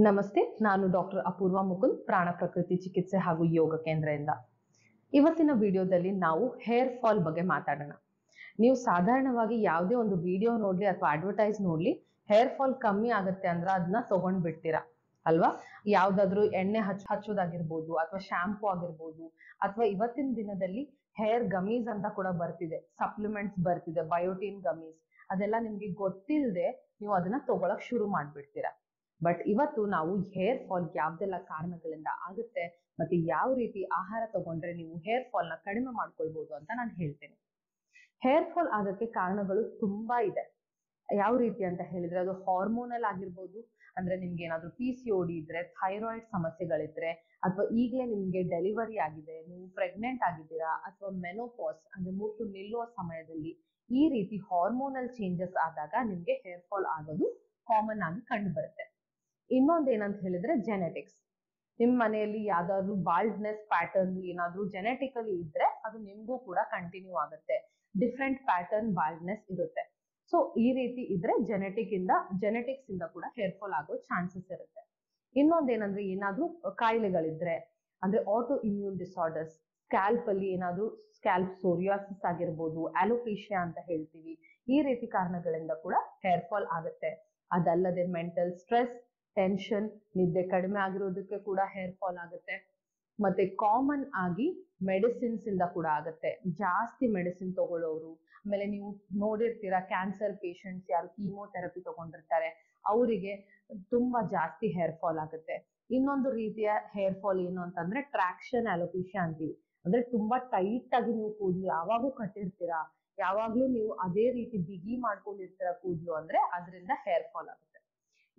ನಮಸ್ತೆ, ನಾನು ಡಾಕ್ಟರ್ ಅಪೂರ್ವ ಮುಕುಂದ್, ಪ್ರಾಣ ಪ್ರಕೃತಿ ಚಿಕಿತ್ಸೆ ಹಾಗೂ ಯೋಗ ಕೇಂದ್ರದಿಂದ. ಇವತ್ತಿನ ವಿಡಿಯೋದಲ್ಲಿ ನಾವು ಹೇರ್ ಫಾಲ್ ಬಗ್ಗೆ ಮಾತಾಡೋಣ. ನೀವು ಸಾಧಾರಣವಾಗಿ ಯಾವುದೇ ಒಂದು ವಿಡಿಯೋ ನೋಡ್ಲಿ ಅಥವಾ ಅಡ್ವರ್ಟೈಸ್ ನೋಡ್ಲಿ, ಹೇರ್ ಫಾಲ್ ಕಮ್ಮಿ ಆಗುತ್ತೆ ಅಂದ್ರೆ ಅದನ್ನ ತಗೊಂಡ್ ಬಿಡ್ತೀರಾ ಅಲ್ವಾ? ಯಾವ್ದಾದ್ರು ಎಣ್ಣೆ ಹಚ್ಚೋದಾಗಿರ್ಬೋದು ಅಥವಾ ಶಾಂಪೂ ಆಗಿರ್ಬೋದು, ಅಥವಾ ಇವತ್ತಿನ ದಿನದಲ್ಲಿ ಹೇರ್ ಗಮೀಸ್ ಅಂತ ಕೂಡ ಬರ್ತಿದೆ, ಸಪ್ಲಿಮೆಂಟ್ಸ್ ಬರ್ತಿದೆ, ಬಯೋಟಿನ್ ಗಮೀಸ್. ಅದೆಲ್ಲ ನಿಮ್ಗೆ ಗೊತ್ತಿಲ್ಲದೆ ನೀವು ಅದನ್ನ ತಗೊಳಕ್ ಶುರು ಮಾಡ್ಬಿಡ್ತೀರಾ. ಬಟ್ ಇವತ್ತು ನಾವು ಹೇರ್ ಫಾಲ್ ಯಾವ್ದೆಲ್ಲ ಕಾರಣಗಳಿಂದ ಆಗುತ್ತೆ ಮತ್ತೆ ಯಾವ ರೀತಿ ಆಹಾರ ತಗೊಂಡ್ರೆ ನೀವು ಹೇರ್ ಫಾಲ್ ನ ಕಡಿಮೆ ಮಾಡ್ಕೊಳ್ಬಹುದು ಅಂತ ನಾನು ಹೇಳ್ತೇನೆ. ಹೇರ್ ಫಾಲ್ ಆಗೋಕ್ಕೆ ಕಾರಣಗಳು ತುಂಬಾ ಇದೆ. ಯಾವ ರೀತಿ ಅಂತ ಹೇಳಿದ್ರೆ, ಅದು ಹಾರ್ಮೋನಲ್ ಆಗಿರ್ಬೋದು, ಅಂದ್ರೆ ನಿಮ್ಗೆ ಏನಾದ್ರು PCOD ಇದ್ರೆ, ಥೈರಾಯ್ಡ್ ಸಮಸ್ಯೆಗಳಿದ್ರೆ, ಅಥವಾ ಈಗಲೇ ನಿಮ್ಗೆ ಡೆಲಿವರಿ ಆಗಿದೆ, ನೀವು ಪ್ರೆಗ್ನೆಂಟ್ ಆಗಿದ್ದೀರಾ, ಅಥವಾ ಮೆನೋಪಾಸ್ ಅಂದ್ರೆ ಮುಟ್ಟು ನಿಲ್ಲುವ ಸಮಯದಲ್ಲಿ ಈ ರೀತಿ ಹಾರ್ಮೋನಲ್ ಚೇಂಜಸ್ ಆದಾಗ ನಿಮ್ಗೆ ಹೇರ್ ಫಾಲ್ ಆಗೋದು ಕಾಮನ್ ಆಗಿ ಕಂಡು ಬರುತ್ತೆ. ಇನ್ನೊಂದು ಏನಂತ ಹೇಳಿದ್ರೆ ಜೆನೆಟಿಕ್ಸ್. ನಿಮ್ ಮನೆಯಲ್ಲಿ ಯಾವ್ದಾದ್ರು ಬಾಲ್ಡ್ನೆಸ್ ಪ್ಯಾಟರ್ನ್ ಏನಾದ್ರು ಜೆನೆಟಿಕಲಿ ಇದ್ರೆ ಅದು ನಿಮ್ಗೂ ಕೂಡ ಕಂಟಿನ್ಯೂ ಆಗುತ್ತೆ. ಡಿಫ್ರೆಂಟ್ ಪ್ಯಾಟರ್ನ್ ಬಾಲ್ಡ್ನೆಸ್ ಇರುತ್ತೆ. ಸೊ ಈ ರೀತಿ ಇದ್ರೆ ಜೆನೆಟಿಕ್ಸ್ ಇಂದ ಕೂಡ ಹೇರ್ ಫಾಲ್ ಆಗೋ ಚಾನ್ಸಸ್ ಇರುತ್ತೆ. ಇನ್ನೊಂದೇನಂದ್ರೆ ಏನಾದ್ರು ಕಾಯಿಲೆಗಳಿದ್ರೆ, ಅಂದ್ರೆ ಆಟೋ ಇಮ್ಯೂನ್ ಡಿಸಾರ್ಡರ್ಸ್, ಸ್ಕ್ಯಾಲ್ಪ್ ಅಲ್ಲಿ ಏನಾದ್ರು ಸ್ಕ್ಯಾಲ್ಪ್ ಸೋರಿಯಾಸಿಸ್ ಆಗಿರ್ಬೋದು, ಅಲೋಪೇಶಿಯಾ ಅಂತ ಹೇಳ್ತೀವಿ, ಈ ರೀತಿ ಕಾರಣಗಳಿಂದ ಕೂಡ ಹೇರ್ ಫಾಲ್ ಆಗುತ್ತೆ. ಅದಲ್ಲದೆ ಮೆಂಟಲ್ ಸ್ಟ್ರೆಸ್, ಟೆನ್ಷನ್, ನಿದ್ದೆ ಕಡಿಮೆ ಆಗಿರೋದಕ್ಕೆ ಕೂಡ ಹೇರ್ ಫಾಲ್ ಆಗುತ್ತೆ. ಮತ್ತೆ ಕಾಮನ್ ಆಗಿ ಮೆಡಿಸಿನ್ಸ್ ಇಂದ ಕೂಡ ಆಗುತ್ತೆ. ಜಾಸ್ತಿ ಮೆಡಿಸಿನ್ ತಗೊಳ್ಳೋರು, ಆಮೇಲೆ ನೀವು ನೋಡಿರ್ತೀರಾ ಕ್ಯಾನ್ಸರ್ ಪೇಷಂಟ್ಸ್ ಯಾರು ಕೀಮೋಥೆರಪಿ ತಗೊಂಡಿರ್ತಾರೆ, ಅವರಿಗೆ ತುಂಬಾ ಜಾಸ್ತಿ ಹೇರ್ ಫಾಲ್ ಆಗುತ್ತೆ. ಇನ್ನೊಂದು ರೀತಿಯ ಹೇರ್ ಫಾಲ್ ಏನು ಅಂತಂದ್ರೆ ಟ್ರಾಕ್ಷನ್ ಅಲೋಪೇಶಿಯಾ ಅಂತೀವಿ. ಅಂದ್ರೆ ತುಂಬಾ ಟೈಟ್ ಆಗಿ ನೀವು ಕೂದಲು ಯಾವಾಗೂ ಕಟ್ಟಿರ್ತೀರಾ, ಯಾವಾಗ್ಲೂ ನೀವು ಅದೇ ರೀತಿ ಬಿಗಿ ಮಾಡ್ಕೊಂಡಿರ್ತೀರಾ ಕೂದಲು, ಅಂದ್ರೆ ಅದರಿಂದ ಹೇರ್ ಫಾಲ್ ಆಗುತ್ತೆ.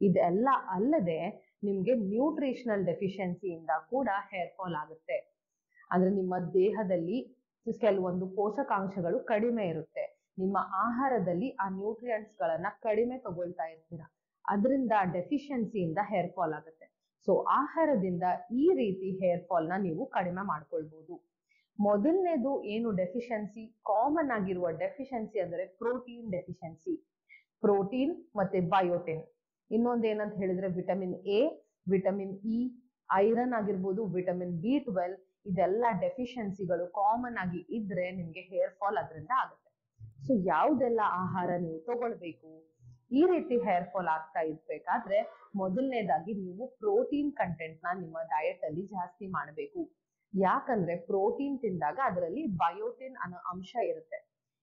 ಇದೆಲ್ಲ ಅಲ್ಲದೆ ನಿಮ್ಗೆ ನ್ಯೂಟ್ರಿಷನಲ್ ಡೆಫಿಷಿಯನ್ಸಿಯಿಂದ ಕೂಡ ಹೇರ್ ಫಾಲ್ ಆಗುತ್ತೆ. ಅಂದ್ರೆ ನಿಮ್ಮ ದೇಹದಲ್ಲಿ ಕೆಲವೊಂದು ಪೋಷಕಾಂಶಗಳು ಕಡಿಮೆ ಇರುತ್ತೆ, ನಿಮ್ಮ ಆಹಾರದಲ್ಲಿ ಆ ನ್ಯೂಟ್ರಿಯೆಂಟ್ಸ್ ಗಳನ್ನ ಕಡಿಮೆ ತಗೊಳ್ತಾ ಇರ್ತೀರಾ, ಅದರಿಂದ ಡೆಫಿಷಿಯನ್ಸಿಯಿಂದ ಹೇರ್ ಫಾಲ್ ಆಗುತ್ತೆ. ಸೊ ಆಹಾರದಿಂದ ಈ ರೀತಿ ಹೇರ್ ಫಾಲ್ ನ ನೀವು ಕಡಿಮೆ ಮಾಡ್ಕೊಳ್ಬಹುದು. ಮೊದಲನೇದು ಏನು ಡೆಫಿಷಿಯನ್ಸಿ, ಕಾಮನ್ ಆಗಿರುವ ಡೆಫಿಷಿಯನ್ಸಿ ಅಂದ್ರೆ ಪ್ರೋಟೀನ್ ಡೆಫಿಷಿಯನ್ಸಿ. ಪ್ರೋಟೀನ್ ಮತ್ತೆ ಬಯೋಟಿನ್. ಇನ್ನೊಂದು ಏನಂತ ಹೇಳಿದ್ರೆ vitamin A, vitamin E, iron ಆಗಿರ್ಬೋದು, ವಿಟಮಿನ್ B12, ಇದೆಲ್ಲ ಡೆಫಿಷಿಯನ್ಸಿಗಳು ಕಾಮನ್ ಆಗಿ ಇದ್ರೆ ನಿಮ್ಗೆ ಹೇರ್ ಫಾಲ್ ಅದರಿಂದ ಆಗುತ್ತೆ. ಸೊ ಯಾವ್ದೆಲ್ಲ ಆಹಾರ ನೀವು ತಗೊಳ್ಬೇಕು ಈ ರೀತಿ ಹೇರ್ ಫಾಲ್ ಆಗ್ತಾ ಇರ್ಬೇಕಾದ್ರೆ? ಮೊದಲನೇದಾಗಿ ನೀವು ಪ್ರೋಟೀನ್ ಕಂಟೆಂಟ್ ನ ನಿಮ್ಮ ಡಯಟ್ ಅಲ್ಲಿ ಜಾಸ್ತಿ ಮಾಡಬೇಕು. ಯಾಕಂದ್ರೆ ಪ್ರೋಟೀನ್ ತಿಂದಾಗ ಅದರಲ್ಲಿ ಬಯೋಟಿನ್ ಅನ್ನೋ ಅಂಶ ಇರುತ್ತೆ.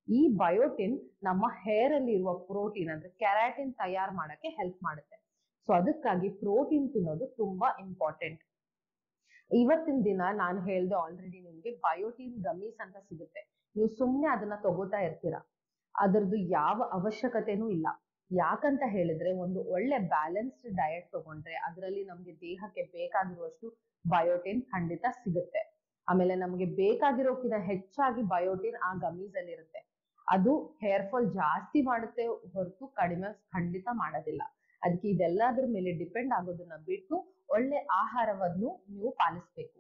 ಈ ಬಯೋಟಿನ್ ನಮ್ಮ ಹೇರ್ ಅಲ್ಲಿ ಇರುವ ಪ್ರೋಟೀನ್ ಅಂದ್ರೆ ಕೆರಾಟಿನ್ ತಯಾರು ಮಾಡಕ್ಕೆ ಹೆಲ್ಪ್ ಮಾಡುತ್ತೆ. ಸೊ ಅದಕ್ಕಾಗಿ ಪ್ರೋಟೀನ್ ತಿನ್ನೋದು ತುಂಬಾ ಇಂಪಾರ್ಟೆಂಟ್. ಇವತ್ತಿನ ದಿನ ನಾನು ಹೇಳ್ದೆ ಆಲ್ರೆಡಿ, ನಿಮ್ಗೆ ಬಯೋಟಿನ್ ಗಮೀಸ್ ಅಂತ ಸಿಗುತ್ತೆ. ನೀವು ಸುಮ್ನೆ ಅದನ್ನ ತಗೋತಾ ಇರ್ತೀರಾ, ಅದರದ್ದು ಯಾವ ಅವಶ್ಯಕತೆನೂ ಇಲ್ಲ. ಯಾಕಂತ ಹೇಳಿದ್ರೆ ಒಂದು ಒಳ್ಳೆ ಬ್ಯಾಲೆನ್ಸ್ಡ್ ಡಯಟ್ ತಗೊಂಡ್ರೆ ಅದರಲ್ಲಿ ನಮ್ಗೆ ದೇಹಕ್ಕೆ ಬೇಕಾಗಿರುವಷ್ಟು ಬಯೋಟಿನ್ ಖಂಡಿತ ಸಿಗುತ್ತೆ. ಆಮೇಲೆ ನಮ್ಗೆ ಬೇಕಾಗಿರೋಕ್ಕಿಂತ ಹೆಚ್ಚಾಗಿ ಬಯೋಟಿನ್ ಆ ಗಮೀಸ್ ಅಲ್ಲಿ ಇರುತ್ತೆ. ಅದು ಹೇರ್ ಫಾಲ್ ಜಾಸ್ತಿ ಮಾಡುತ್ತೆ ಹೊರತು ಕಡಿಮೆ ಖಂಡಿತ ಮಾಡೋದಿಲ್ಲ. ಅದಕ್ಕೆ ಇದೆಲ್ಲದ್ರ ಮೇಲೆ ಡಿಪೆಂಡ್ ಆಗೋದನ್ನ ಬಿಟ್ಟು ಒಳ್ಳೆ ಆಹಾರವನ್ನು ನೀವು ಪಾಲಿಸ್ಬೇಕು.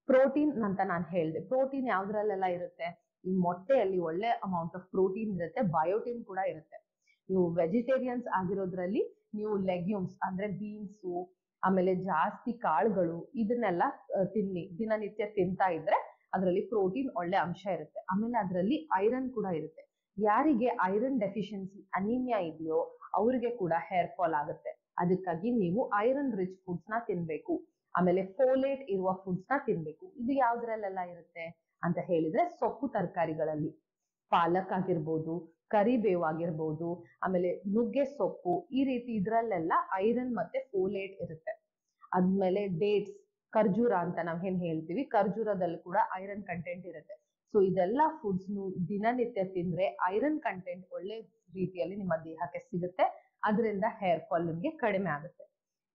ಪ್ರೋಟೀನ್ ಅಂತ ನಾನು ಹೇಳಿದೆ, ಪ್ರೋಟೀನ್ ಯಾವ್ದ್ರಲ್ಲೆಲ್ಲ ಇರುತ್ತೆ? ಈ ಮೊಟ್ಟೆಯಲ್ಲಿ ಒಳ್ಳೆ ಅಮೌಂಟ್ ಆಫ್ ಪ್ರೋಟೀನ್ ಇರುತ್ತೆ, ಬಯೋಟಿನ್ ಕೂಡ ಇರುತ್ತೆ. ನೀವು ವೆಜಿಟೇರಿಯನ್ಸ್ ಆಗಿರೋದ್ರಲ್ಲಿ ನೀವು ಲೆಗ್ಯೂಮ್ಸ್ ಅಂದ್ರೆ ಬೀನ್ಸು, ಆಮೇಲೆ ಜಾಸ್ತಿ ಕಾಳುಗಳು, ಇದನ್ನೆಲ್ಲ ದಿನನಿತ್ಯ ತಿಂತಾ ಇದ್ರೆ ಅದರಲ್ಲಿ ಪ್ರೋಟೀನ್ ಒಳ್ಳೆ ಅಂಶ ಇರುತ್ತೆ. ಆಮೇಲೆ ಅದರಲ್ಲಿ ಐರನ್ ಕೂಡ ಇರುತ್ತೆ. ಯಾರಿಗೆ ಐರನ್ ಡೆಫಿಷಿಯನ್ಸಿ ಅನಿಮಿಯಾ ಇದೆಯೋ ಅವರಿಗೆ ಕೂಡ ಹೇರ್ ಫಾಲ್ ಆಗುತ್ತೆ. ಅದಕ್ಕಾಗಿ ನೀವು ಐರನ್ ರಿಚ್ ಫುಡ್ಸ್ ನ ತಿನ್ಬೇಕು. ಆಮೇಲೆ ಫೋಲೇಟ್ ಇರುವ ಫುಡ್ಸ್ ನ ತಿನ್ಬೇಕು. ಇದು ಯಾವ್ದ್ರಲ್ಲೆಲ್ಲ ಇರುತ್ತೆ ಅಂತ ಹೇಳಿದ್ರೆ, ಸೊಪ್ಪು ತರಕಾರಿಗಳಲ್ಲಿ ಪಾಲಕ್ ಆಗಿರ್ಬೋದು, ಕರಿಬೇವು ಆಗಿರ್ಬೋದು, ಆಮೇಲೆ ನುಗ್ಗೆ ಸೊಪ್ಪು, ಈ ರೀತಿ ಇದ್ರಲ್ಲೆಲ್ಲ ಐರನ್ ಮತ್ತೆ ಫೋಲೇಟ್ ಇರುತ್ತೆ. ಆದ್ಮೇಲೆ ಡೇಟ್ಸ್, ಖರ್ಜೂರ ಅಂತ ನಾವ್ ಏನ್ ಹೇಳ್ತೀವಿ, ಖರ್ಜೂರದಲ್ಲಿ ಕೂಡ ಐರನ್ ಕಂಟೆಂಟ್ ಇರುತ್ತೆ. ಸೊ ಇದೆಲ್ಲ ಫುಡ್ಸ್ ದಿನನಿತ್ಯ ತಿಂದ್ರೆ ಐರನ್ ಕಂಟೆಂಟ್ ಒಳ್ಳೆ ರೀತಿಯಲ್ಲಿ ನಿಮ್ಮ ದೇಹಕ್ಕೆ ಸಿಗುತ್ತೆ. ಅದರಿಂದ ಹೇರ್ ಫಾಲ್ ನಿಮ್ಗೆ ಕಡಿಮೆ ಆಗುತ್ತೆ.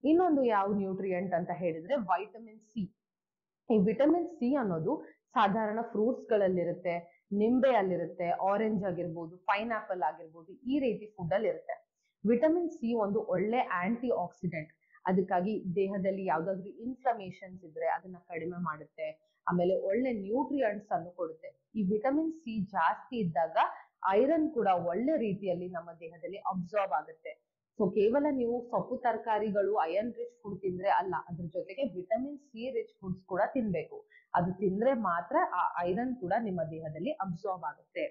ಇನ್ನೊಂದು ಯಾವ ನ್ಯೂಟ್ರಿಯೆಂಟ್ ಅಂತ ಹೇಳಿದ್ರೆ ವೈಟಮಿನ್ ಸಿ. ಈ ವಿಟಮಿನ್ ಸಿ ಅನ್ನೋದು ಸಾಧಾರಣ ಫ್ರೂಟ್ಸ್ ಗಳಲ್ಲಿರುತ್ತೆ, ನಿಂಬೆಯಲ್ಲಿರುತ್ತೆ, ಆರೆಂಜ್ ಆಗಿರ್ಬೋದು, ಪೈನಾಪಲ್ ಆಗಿರ್ಬೋದು, ಈ ರೀತಿ ಫುಡ್ ಅಲ್ಲಿ ಇರುತ್ತೆ. ವಿಟಮಿನ್ ಸಿ ಒಂದು ಒಳ್ಳೆ ಆಂಟಿ ಆಕ್ಸಿಡೆಂಟ್. ಅದಕ್ಕಾಗಿ ದೇಹದಲ್ಲಿ ಯಾವ್ದಾದ್ರು ಇನ್ಫ್ಲಮೇಷನ್ಸ್ ಇದ್ರೆ ಅದನ್ನ ಕಡಿಮೆ ಮಾಡುತ್ತೆ. ಆಮೇಲೆ ಒಳ್ಳೆ ನ್ಯೂಟ್ರಿಯೆಂಟ್ಸ್ ಅನ್ನು ಕೊಡುತ್ತೆ. ಈ ವಿಟಮಿನ್ ಸಿ ಜಾಸ್ತಿ ಇದ್ದಾಗ ಐರನ್ ಕೂಡ ಒಳ್ಳೆ ರೀತಿಯಲ್ಲಿ ನಮ್ಮ ದೇಹದಲ್ಲಿ ಅಬ್ಸಾರ್ಬ್ ಆಗುತ್ತೆ. ಸೊ ಕೇವಲ ನೀವು ಸೊಪ್ಪು ತರಕಾರಿಗಳು ಅಯನ್ ರಿಚ್ ಫುಡ್ ತಿಂದ್ರೆ ಅಲ್ಲ, ಅದ್ರ ಜೊತೆಗೆ ವಿಟಮಿನ್ ಸಿ ರಿಚ್ ಫುಡ್ಸ್ ಕೂಡ ತಿನ್ಬೇಕು. ಅದು ತಿಂದ್ರೆ ಮಾತ್ರ ಆ ಐರನ್ ಕೂಡ ನಿಮ್ಮ ದೇಹದಲ್ಲಿ ಅಬ್ಸಾರ್ಬ್ ಆಗುತ್ತೆ.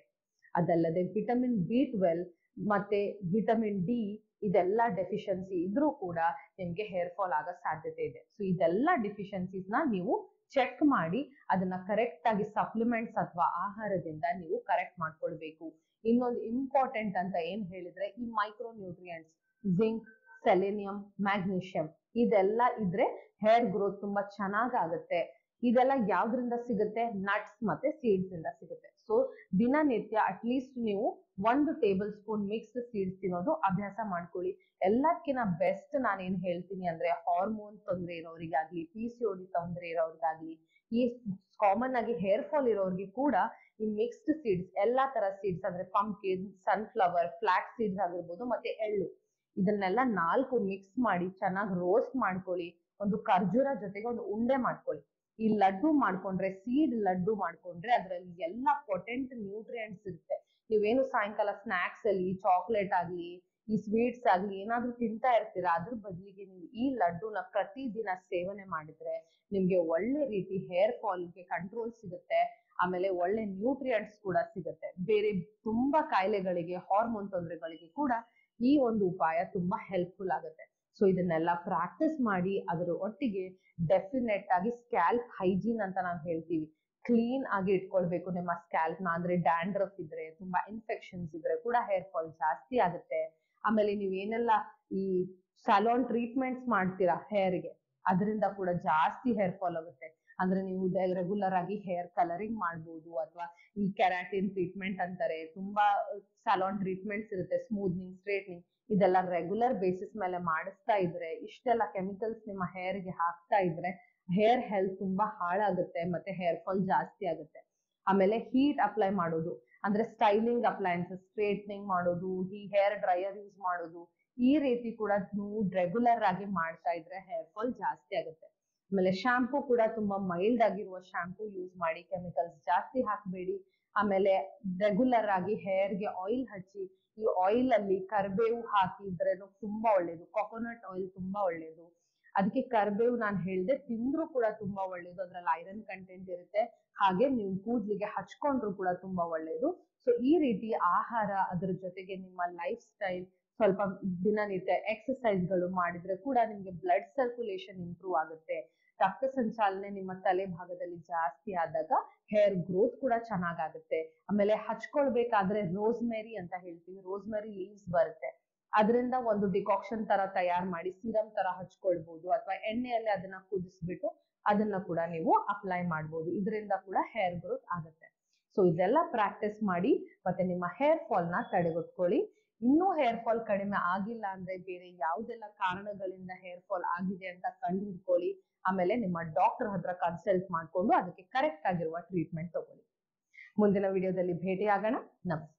ಅದಲ್ಲದೆ ವಿಟಮಿನ್ ಬಿ12 ಮತ್ತೆ ವಿಟಮಿನ್ ಡಿ ಇದೆಲ್ಲ ಡೆಫಿಷಿಯನ್ಸಿ ಇದ್ರೂ ಕೂಡ ನಿಮ್ಗೆ ಹೇರ್ ಫಾಲ್ ಆಗೋ ಸಾಧ್ಯತೆ ಇದೆ. ಸೊ ಇದೆಲ್ಲ ಡಿಫಿಷಿಯನ್ಸೀಸ್ ನ ನೀವು ಚೆಕ್ ಮಾಡಿ ಅದನ್ನ ಕರೆಕ್ಟ್ ಆಗಿ ಸಪ್ಲಿಮೆಂಟ್ಸ್ ಅಥವಾ ಆಹಾರದಿಂದ ನೀವು ಕರೆಕ್ಟ್ ಮಾಡ್ಕೊಳ್ಬೇಕು. ಇನ್ನೊಂದು ಇಂಪಾರ್ಟೆಂಟ್ ಅಂತ ಏನ್ ಹೇಳಿದ್ರೆ ಈ micro nutrients, zinc, selenium, magnesium ಇದೆಲ್ಲ ಇದ್ರೆ ಹೇರ್ ಗ್ರೋತ್ ತುಂಬಾ ಚೆನ್ನಾಗಾಗುತ್ತೆ. ಇದೆಲ್ಲ ಯಾವ್ದ್ರಿಂದ ಸಿಗುತ್ತೆ? ನಟ್ಸ್ ಮತ್ತೆ ಸೀಡ್ಸ್ ಇಂದ ಸಿಗುತ್ತೆ. ಸೊ ದಿನನಿತ್ಯ ಅಟ್ಲೀಸ್ಟ್ ನೀವು 1 ಟೇಬಲ್ ಸ್ಪೂನ್ ಮಿಕ್ಸ್ಡ್ ಸೀಡ್ಸ್ ತಿನ್ನೋದು ಅಭ್ಯಾಸ ಮಾಡ್ಕೊಳ್ಳಿ. ಎಲ್ಲಕ್ಕಿಂತ ಬೆಸ್ಟ್ ನಾನು ಏನ್ ಹೇಳ್ತೀನಿ ಅಂದ್ರೆ ಹಾರ್ಮೋನ್ ತೊಂದರೆ ಇರೋರಿಗಾಗ್ಲಿ, PCOD ತೊಂದರೆ ಇರೋರಿಗಾಗ್ಲಿ, ಈ ಕಾಮನ್ ಆಗಿ ಹೇರ್ ಫಾಲ್ ಇರೋರಿಗೆ ಕೂಡ ಈ ಮಿಕ್ಸ್ಡ್ ಸೀಡ್ಸ್, ಎಲ್ಲಾ ತರ ಸೀಡ್ಸ್ ಅಂದ್ರೆ ಪಂಪ್ಕಿನ್, ಸನ್ಫ್ಲವರ್, ಫ್ಲಾಕ್ಸ್ ಸೀಡ್ಸ್ ಆಗಿರ್ಬೋದು ಮತ್ತೆ ಎಳ್ಳು, ಇದನ್ನೆಲ್ಲ 4 ಮಿಕ್ಸ್ ಮಾಡಿ ಚೆನ್ನಾಗಿ ರೋಸ್ಟ್ ಮಾಡ್ಕೊಳ್ಳಿ. ಒಂದು ಖರ್ಜೂರ ಜೊತೆಗೆ ಒಂದು ಉಂಡೆ ಮಾಡ್ಕೊಳ್ಳಿ. ಈ ಲಡ್ಡು ಮಾಡ್ಕೊಂಡ್ರೆ, ಸೀಡ್ ಲಡ್ಡು ಮಾಡ್ಕೊಂಡ್ರೆ ಅದ್ರಲ್ಲಿ ಎಲ್ಲಾ ಪೊಟೆಂಟ್ ನ್ಯೂಟ್ರಿಯೆಂಟ್ಸ್ ಇರುತ್ತೆ. ನೀವೇನು ಸಾಯಂಕಾಲ ಸ್ನಾಕ್ಸ್ ಅಲ್ಲಿ ಚಾಕ್ಲೇಟ್ ಆಗ್ಲಿ, ಈ ಸ್ವೀಟ್ಸ್ ಆಗ್ಲಿ ಏನಾದ್ರೂ ತಿಂತಾ ಇರ್ತೀರಾ, ಅದ್ರ ಬದಲಿಗೆ ನೀವು ಈ ಲಡ್ಡುನ ಪ್ರತಿದಿನ ಸೇವನೆ ಮಾಡಿದ್ರೆ ನಿಮ್ಗೆ ಒಳ್ಳೆ ರೀತಿ ಹೇರ್ ಫಾಲ್ಗೆ ಕಂಟ್ರೋಲ್ ಸಿಗುತ್ತೆ. ಆಮೇಲೆ ಒಳ್ಳೆ ನ್ಯೂಟ್ರಿಯೆಂಟ್ಸ್ ಕೂಡ ಸಿಗುತ್ತೆ. ಬೇರೆ ತುಂಬಾ ಕಾಯಿಲೆಗಳಿಗೆ, ಹಾರ್ಮೋನ್ ತೊಂದರೆಗಳಿಗೆ ಕೂಡ ಈ ಒಂದು ಉಪಾಯ ತುಂಬಾ ಹೆಲ್ಪ್ಫುಲ್ ಆಗುತ್ತೆ. ಸೊ ಇದನ್ನೆಲ್ಲ ಪ್ರಾಕ್ಟೀಸ್ ಮಾಡಿ ಅದರ ಒಟ್ಟಿಗೆ ಡೆಫಿನೆಟ್ ಆಗಿ ಸ್ಕ್ಯಾಲ್ಪ್ ಹೈಜೀನ್ ಅಂತ ನಾವು ಹೇಳ್ತೀವಿ, ಕ್ಲೀನ್ ಆಗಿ ಇಟ್ಕೊಳ್ಬೇಕು ನಿಮ್ಮ ಸ್ಕ್ಯಾಲ್ಪ್ ನ. ಅಂದ್ರೆ ಡ್ಯಾಂಡ್ರಫ್ ಇದ್ರೆ, ತುಂಬಾ ಇನ್ಫೆಕ್ಷನ್ಸ್ ಇದ್ರೆ ಕೂಡ ಹೇರ್ ಫಾಲ್ ಜಾಸ್ತಿ ಆಗುತ್ತೆ. ಆಮೇಲೆ ನೀವೇನೆಲ್ಲ ಈ ಸಲೂನ್ ಟ್ರೀಟ್ಮೆಂಟ್ಸ್ ಮಾಡ್ತೀರಾ ಹೇರ್ಗೆ, ಅದರಿಂದ ಕೂಡ ಜಾಸ್ತಿ ಹೇರ್ ಫಾಲ್ ಆಗುತ್ತೆ. ಅಂದ್ರೆ ನೀವು ರೆಗ್ಯುಲರ್ ಆಗಿ ಹೇರ್ ಕಲರಿಂಗ್ ಮಾಡ್ಬೋದು, ಅಥವಾ ಈ ಕೆರಾಟಿನ್ ಟ್ರೀಟ್ಮೆಂಟ್ ಅಂತಾರೆ, ತುಂಬಾ ಸಲೂನ್ ಟ್ರೀಟ್ಮೆಂಟ್ಸ್ ಇರುತ್ತೆ, ಸ್ಮೂತ್ನಿಂಗ್, ಸ್ಟ್ರೇಟ್ನಿಂಗ್, ಇದೆಲ್ಲ ರೆಗ್ಯುಲರ್ ಬೇಸಿಸ್ ಮೇಲೆ ಮಾಡಿಸ್ತಾ ಇದ್ರೆ, ಇಷ್ಟೆಲ್ಲ ಕೆಮಿಕಲ್ಸ್ ನಿಮ್ಮ ಹೇರ್ಗೆ ಹಾಕ್ತಾ ಇದ್ರೆ ಹೇರ್ ಹೆಲ್ತ್ ತುಂಬಾ ಹಾಳಾಗುತ್ತೆ ಮತ್ತೆ ಹೇರ್ ಫಾಲ್ ಜಾಸ್ತಿ ಆಗುತ್ತೆ. ಆಮೇಲೆ ಹೀಟ್ ಅಪ್ಲೈ ಮಾಡೋದು, ಅಂದ್ರೆ ಸ್ಟೈಲಿಂಗ್ ಅಪ್ಲೈನ್ಸಸ್, ಸ್ಟ್ರೇಟ್ನಿಂಗ್ ಮಾಡೋದು, ಈ ಹೇರ್ ಡ್ರೈಯರ್ ಯೂಸ್ ಮಾಡೋದು, ಈ ರೀತಿ ಕೂಡ ನೀವು ರೆಗ್ಯುಲರ್ ಆಗಿ ಮಾಡ್ತಾ ಇದ್ರೆ ಹೇರ್ ಫಾಲ್ ಜಾಸ್ತಿ ಆಗುತ್ತೆ. ಆಮೇಲೆ ಶಾಂಪೂ ಕೂಡ ತುಂಬಾ ಮೈಲ್ಡ್ ಆಗಿರುವ ಶಾಂಪೂ ಯೂಸ್ ಮಾಡಿ, ಕೆಮಿಕಲ್ಸ್ ಜಾಸ್ತಿ ಹಾಕಬೇಡಿ. ಆಮೇಲೆ ರೆಗ್ಯುಲರ್ ಆಗಿ ಹೇರ್ಗೆ ಆಯಿಲ್ ಹಚ್ಚಿ, ಈ ಆಯಿಲ್ ಅಲ್ಲಿ ಕರಿಬೇವು ಹಾಕಿದ್ರೆ ತುಂಬಾ ಒಳ್ಳೇದು. ಕೊಕೊನಟ್ ಆಯಿಲ್ ತುಂಬಾ ಒಳ್ಳೇದು. ಅದಕ್ಕೆ ಕರಿಬೇವು ನಾನು ಹೇಳ್ದೆ ತಿಂದ್ರು ಕೂಡ ತುಂಬಾ ಒಳ್ಳೇದು, ಅದ್ರಲ್ಲಿ ಐರನ್ ಕಂಟೆಂಟ್ ಇರುತ್ತೆ. ಹಾಗೆ ನೀವು ಕೂದಲಿಗೆ ಹಚ್ಕೊಂಡ್ರು ಕೂಡ ತುಂಬಾ ಒಳ್ಳೇದು. ಸೊ ಈ ರೀತಿ ಆಹಾರ, ಅದ್ರ ಜೊತೆಗೆ ನಿಮ್ಮ ಲೈಫ್ ಸ್ಟೈಲ್, ಸ್ವಲ್ಪ ದಿನನಿತ್ಯ ಎಕ್ಸರ್ಸೈಸ್ ಗಳು ಮಾಡಿದ್ರೆ ಕೂಡ ನಿಮ್ಗೆ ಬ್ಲಡ್ ಸರ್ಕ್ಯುಲೇಷನ್ ಇಂಪ್ರೂವ್ ಆಗುತ್ತೆ. ರಕ್ತ ಸಂಚಾಲನೆ ನಿಮ್ಮ ತಲೆ ಭಾಗದಲ್ಲಿ ಜಾಸ್ತಿ ಆದಾಗ ಹೇರ್ ಗ್ರೋತ್ ಕೂಡ ಚೆನ್ನಾಗಾಗುತ್ತೆ. ಆಮೇಲೆ ಹಚ್ಕೊಳ್ಬೇಕಾದ್ರೆ ರೋಸ್ಮೆರಿ ಅಂತ ಹೇಳ್ತೀವಿ, ರೋಸ್ಮೆರಿ ಲೀವ್ಸ್ ಬರುತ್ತೆ, ಅದರಿಂದ ಒಂದು ಡಿಕಾಕ್ಷನ್ ತರ ತಯಾರು ಮಾಡಿ ಸಿರಮ್ ತರ ಹಚ್ಕೊಳ್ಬಹುದು, ಅಥವಾ ಎಣ್ಣೆಯಲ್ಲಿ ಅದನ್ನ ಕುದಿಸ್ಬಿಟ್ಟು ಅದನ್ನ ಕೂಡ ನೀವು ಅಪ್ಲೈ ಮಾಡ್ಬೋದು. ಇದರಿಂದ ಕೂಡ ಹೇರ್ ಗ್ರೋತ್ ಆಗುತ್ತೆ. ಸೊ ಇದೆಲ್ಲ ಪ್ರಾಕ್ಟೀಸ್ ಮಾಡಿ ಮತ್ತೆ ನಿಮ್ಮ ಹೇರ್ ಫಾಲ್ ನ ತಡೆಗಟ್ಕೊಳ್ಳಿ. ಇನ್ನೂ ಹೇರ್ ಫಾಲ್ ಕಡಿಮೆ ಆಗಿಲ್ಲ ಅಂದ್ರೆ ಬೇರೆ ಯಾವುದೆಲ್ಲ ಕಾರಣಗಳಿಂದ ಹೇರ್ ಫಾಲ್ ಆಗಿದೆ ಅಂತ ಕಂಡು ಹಿಡ್ಕೊಳ್ಳಿ. ಆಮೇಲೆ ನಿಮ್ಮ ಡಾಕ್ಟರ್ ಹತ್ರ ಕನ್ಸಲ್ಟ್ ಮಾಡ್ಕೊಂಡು ಅದಕ್ಕೆ ಕರೆಕ್ಟ್ ಆಗಿರುವ ಟ್ರೀಟ್ಮೆಂಟ್ ತಗೊಳ್ಳಿ. ಮುಂದಿನ ವಿಡಿಯೋದಲ್ಲಿ ಭೇಟಿ ಆಗೋಣ. ನಮಸ್ತೆ.